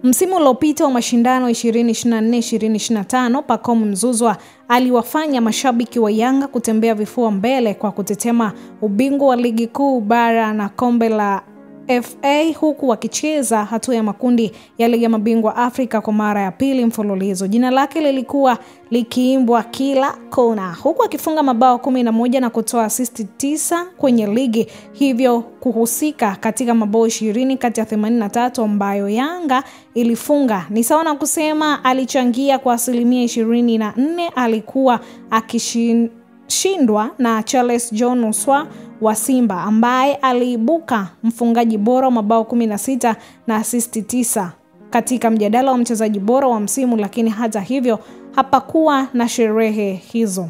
Msimu uliopita wa mashindano 2024-2025, Pacome Zouzoua aliwafanya mashabiki wa Yanga kutembea vifua mbele kwa kutetema ubingwa wa ligi kuu bara na kombe la FA, huku wakicheza hatua ya makundi ya ligi ya mabingwa Afrika kwa mara ya pili mfululizo. Jina lake lilikuwa likiimbwa kila kona, huku akifunga mabao 11 na kutoa assist 9 kwenye ligi, hivyo kuhusika katika mabao 20 kati ya 83 ambayo Yanga ilifunga. Ni sawa na kusema alichangia kwa 24%. Alikuwa akishindwa na Charles John Oswa wa Simba ambaye aliibuka mfungaji bora wa mabao 16 na assist 9 katika mjadala wa mchezaji bora wa msimu, lakini hata hivyo hapakuwa na sherehe hizo.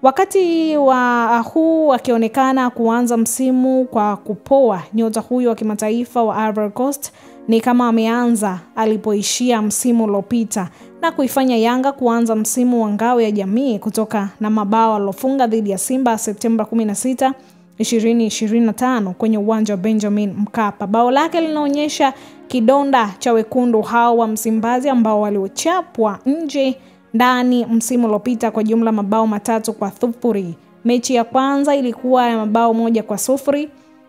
Wakati wa huu akionekana kuanza msimu kwa kupoa, nyota huyo wa kimataifa wa Ivory Coast ni kama ameanza alipoishia msimu uliopita na kuifanya Yanga kuanza msimu wa ngao ya jamii kutoka na mabao alofunga dhidi ya Simba Septemba 16, 2025 kwenye uwanja wa Benjamin Mkapa. Bao lake linaonyesha kidonda cha wekundu hao wa Msimbazi ambao waliochapwa nje ndani msimu uliopita kwa jumla mabao 3-0. Mechi ya kwanza ilikuwa ya mabao 1-0,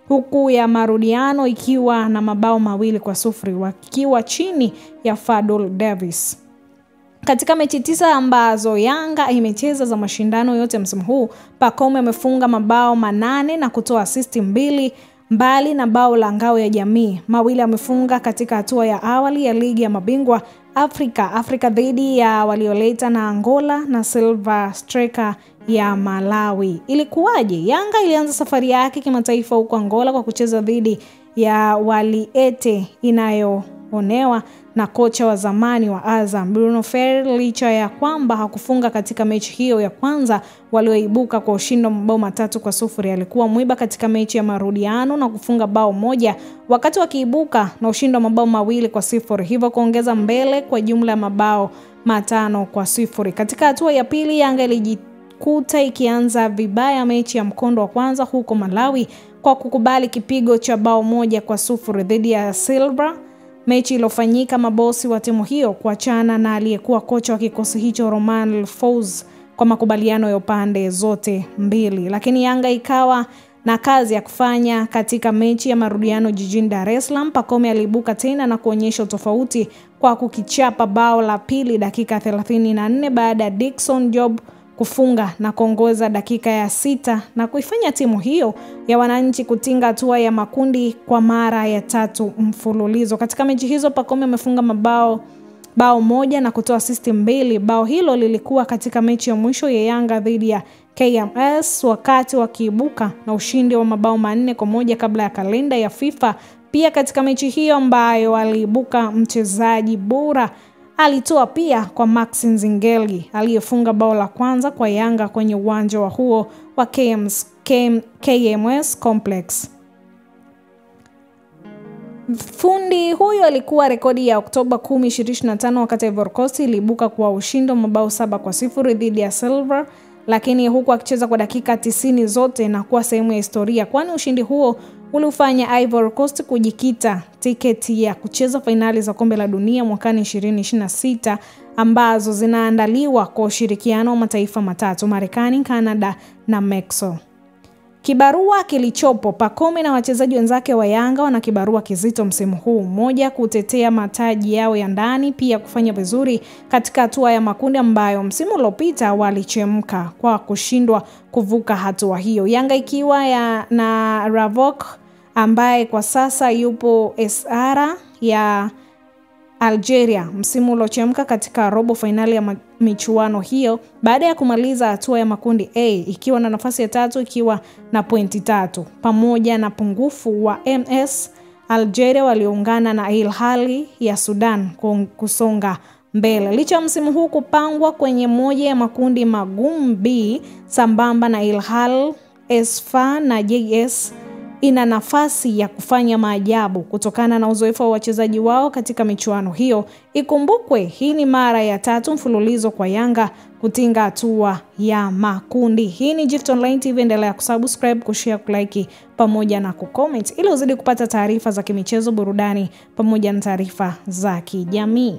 huku ya marudiano ikiwa na mabao 2-0 wakiwa chini ya Fadul Davis. Katika mechi 9 ambazo Yanga imecheza za mashindano yote msimu huu, Pacome amefunga mabao 8 na kutoa assist 2, mbali na bao la ngao ya jamii. Mawili amefunga katika hatua ya awali ya ligi ya mabingwa Afrika dhidi ya walioleta na Angola na Silver Striker ya Malawi. Ilikuwaje? Yanga ilianza safari yake kimataifa huko Angola kwa kucheza dhidi ya Waliete inayoonewa na kocha wa zamani wa Azam Bruno Ferri. Licha ya kwamba hakufunga katika mechi hiyo ya kwanza walioibuka kwa ushindi wa mabao 3-0, alikuwa mwiba katika mechi ya marudiano na kufunga bao 1 wakati wakiibuka na ushindi wa mabao 2-0, hivyo kuongeza mbele kwa jumla ya mabao 5-0. Katika hatua ya pili, Yanga ilijikuta ikianza vibaya mechi ya mkondo wa kwanza huko Malawi kwa kukubali kipigo cha bao 1-0 dhidi ya Silver, mechi iliyofanyika mabosi wa timu hiyo kuachana na aliyekuwa kocha wa kikosi hicho Romain Folz kwa makubaliano ya pande zote mbili. Lakini Yanga ikawa na kazi ya kufanya katika mechi ya marudiano jijini Dar es Salaam. Pacome aliibuka tena na kuonyesha tofauti kwa kukichapa bao la pili dakika 34 baada ya Dickson Job kufunga na kuongoza dakika ya 6 na kuifanya timu hiyo ya wananchi kutinga hatua ya makundi kwa mara ya 3 mfululizo. Katika mechi hizo Pacome amefunga bao 1 na kutoa assist 2. Bao hilo lilikuwa katika mechi ya mwisho ya Yanga dhidi ya KMS wakati wakiibuka na ushindi wa mabao 4-1 kabla ya kalenda ya FIFA. Pia katika mechi hiyo ambayo aliibuka mchezaji bora, alitoa pia kwa Max Nzingeli aliyefunga bao la kwanza kwa Yanga kwenye uwanja wa huo wa KMS Complex. Fundi huyo alikuwa rekodi ya Oktoba 10, 2025 wakati Ivory Coast iliibuka kwa ushindi wa mabao 7-0 dhidi ya Silver, lakini huku akicheza kwa dakika 90 zote na kuwa sehemu ya historia, kwani ushindi huo ulifanya Ivory Coast kujikita tiketi ya kucheza fainali za kombe la dunia mwakani 2026 ambazo zinaandaliwa kwa ushirikiano wa mataifa matatu: Marekani, Canada na Mexico. Kibarua kilichopo, Pacome na wachezaji wenzake wa Yanga wana kibarua kizito msimu huu: moja, kutetea mataji yao ya ndani, pia kufanya vizuri katika hatua ya makundi ambayo msimu uliopita walichemka kwa kushindwa kuvuka hatua hiyo. Yanga ikiwa na Ravok ambaye kwa sasa yupo SR ya Algeria, msimu uliochemka katika robo finali ya michuano hiyo baada ya kumaliza hatua ya makundi A ikiwa na nafasi ya 3 ikiwa na pointi 3, pamoja na pungufu wa MS Algeria walioungana na Al Hilal ya Sudan kusonga mbele. Licha msimu huu kupangwa kwenye moja ya makundi magumu B sambamba na Al Hilal, Sfa na JS ina nafasi ya kufanya maajabu kutokana na uzoefu wa wachezaji wao katika michuano hiyo. Ikumbukwe hii ni mara ya 3 mfululizo kwa Yanga kutinga hatua ya makundi. Hii ni Gift Online TV, endelea kusubscribe, kushare, kulike pamoja na kucomment ili uzidi kupata taarifa za kimichezo, burudani pamoja na taarifa za kijamii.